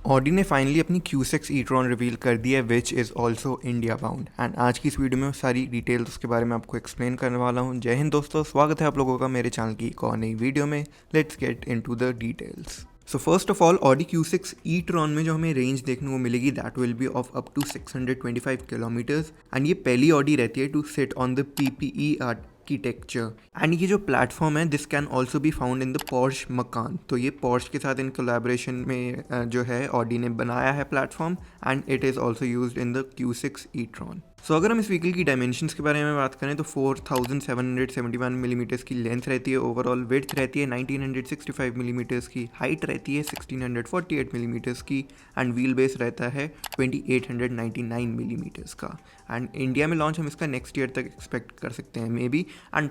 Audi ने finally अपनी Q6 e-tron reveal कर दी है which is also India bound. And आज की इस वीडियो में सारी डिटेल्स उसके बारे में आपको एक्सप्लेन करने वाला हूँ। जय हिंद दोस्तों, स्वागत है आप लोगों का मेरे चैनल की एक और नई वीडियो में। Let's get into the details. So first of all, Audi Q6 e-tron में जो हमें रेंज देखने को मिलेगी that will be of up to 625 kilometres. And ये पहली ऑडी रहती है to sit on the PPE architecture. And ये जो प्लेटफॉर्म है this can also be found in the Porsche Macan. तो ये पोर्श के साथ इन कोलैबोरेशन में जो है ऑडी ने बनाया है platform, and it is also used in the Q6 e-tron। सो अगर हम इस व्हीकल की डायमेंशंस के बारे में बात करें तो 4771 मिलीमीटर्स की लेंथ रहती है, ओवरऑल विड्थ रहती है 1965 मिलीमीटर्स की, हाइट रहती है 1648 मिलीमीटर्स की, एंड व्हील बेस रहता है 2899 मिलीमीटर्स का। एंड इंडिया में लॉन्च हम इसका नेक्स्ट ईयर तक एक्सपेक्ट कर सकते हैं मे बी। एंड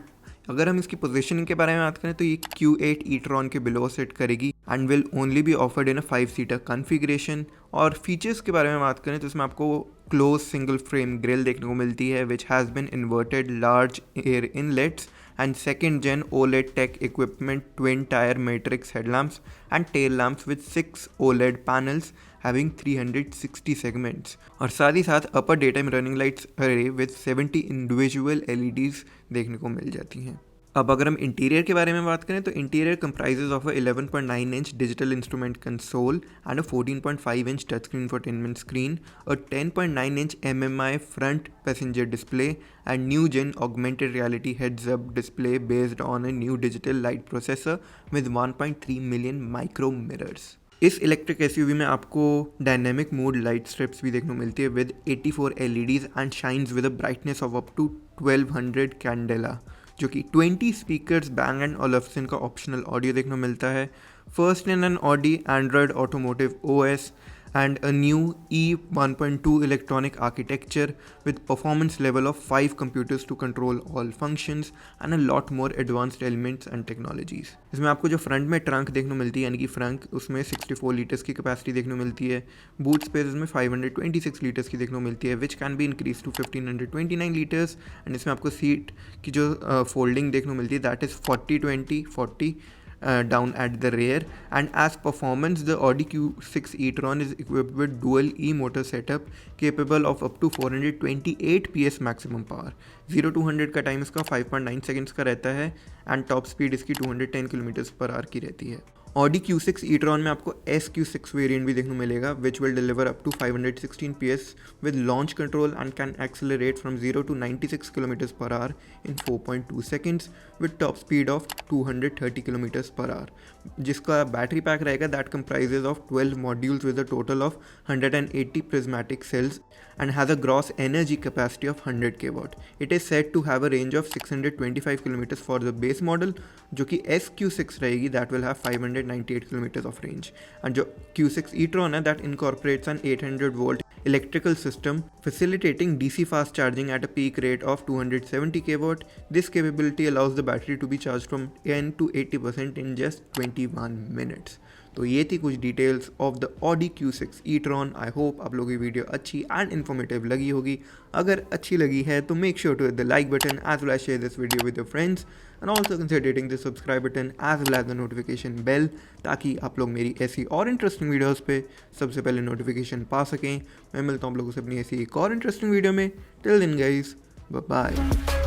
अगर हम इसकी पोजीशनिंग के बारे में बात करें तो ये Q8 e-tron के बिलो सेट करेगी and will only be offered in a 5 seater configuration. और फीचर्स के बारे में बात करें तो इसमें आपको क्लोज सिंगल फ्रेम ग्रिल देखने को मिलती है which has been inverted large air inlets and second gen OLED tech equipment, twin tire matrix headlamps and tail lamps with 6 OLED panels having 360 segments। और साथ ही साथ upper day time running lights array with 70 individual LEDs देखने को मिल जाती हैं। अब अगर हम इंटीरियर के बारे में बात करें तो interior comprises of a 11.9 inch digital instrument console and a 14.5 inch touch screen infotainment screen, और 10.9 inch MMI front passenger display and new gen augmented reality heads up display based on a new digital light processor with 1.3 million micro mirrors. इस electric SUV में आपको dynamic mode light strips भी देखने को मिलती है with 84 LEDs and shines with a brightness of up to 1200 candela, जो कि 20 स्पीकर्स Bang & Olufsen का ऑप्शनल ऑडियो देखने को मिलता है। First in an Audi Android automotive OS and a new E1.2 electronic architecture with performance level of 5 computers to control all functions and a lot more advanced elements and technologies। इसमें आपको जो front में trunk देखने को मिलती है यानी कि फ्रंट उसमें 64 लीटर्स की कैपेसिटी देखने को मिलती है। बूट स्पेस में 526 लीटर्स की देखने को मिलती है which can be increase to 1529 litres. And इसमें आपको सीट की जो फोल्डिंग देखने को मिलती है that is 40-20-40 down at the rear। And as performance, the Audi Q6 e-tron is equipped with dual E-motor setup capable of up to 428 PS maximum power। 0 to 100 का time इसका 5.9 सेकेंड्स का रहता है एंड टॉप स्पीड इसकी 210 km/h की रहती है। Audi Q6 e-tron में आपको SQ6 वेरिएंट भी देखने को मिलेगा which will deliver up to 516 PS with launch control and can accelerate from 0 to 96 km/h in 4.2 seconds with top speed of 230 km/h, जिसका बैटरी पैक रहेगा that comprises of 12 modules with a total of 180 prismatic cells and has a gross energy capacity of 100 kW। It is said to have a range of 625 km for the base model, जो कि SQ6 रहेगी that will have 598 km of range। and जो Q6 e-tron है that incorporates an 800 volt electrical system facilitating DC fast charging at a peak rate of 270 kW। This capability allows the battery to be charged from 10 to 80% in just 21 minutes। तो ये थी कुछ details of the Audi Q6 e-tron। I hope आप लोगों की video अच्छी and informative लगी होगी। अगर अच्छी लगी है तो make sure to hit the like button as well as share this video with your friends and also consider hitting the subscribe button as well as the notification bell, ताकि आप लोग मेरी ऐसी और इंटरेस्टिंग वीडियोज़ पे सबसे पहले notification पा सकें। मैं मिलता हूँ आप लोगों से अपनी ऐसी एक और इंटरेस्टिंग वीडियो में। Till then guys, bye bye.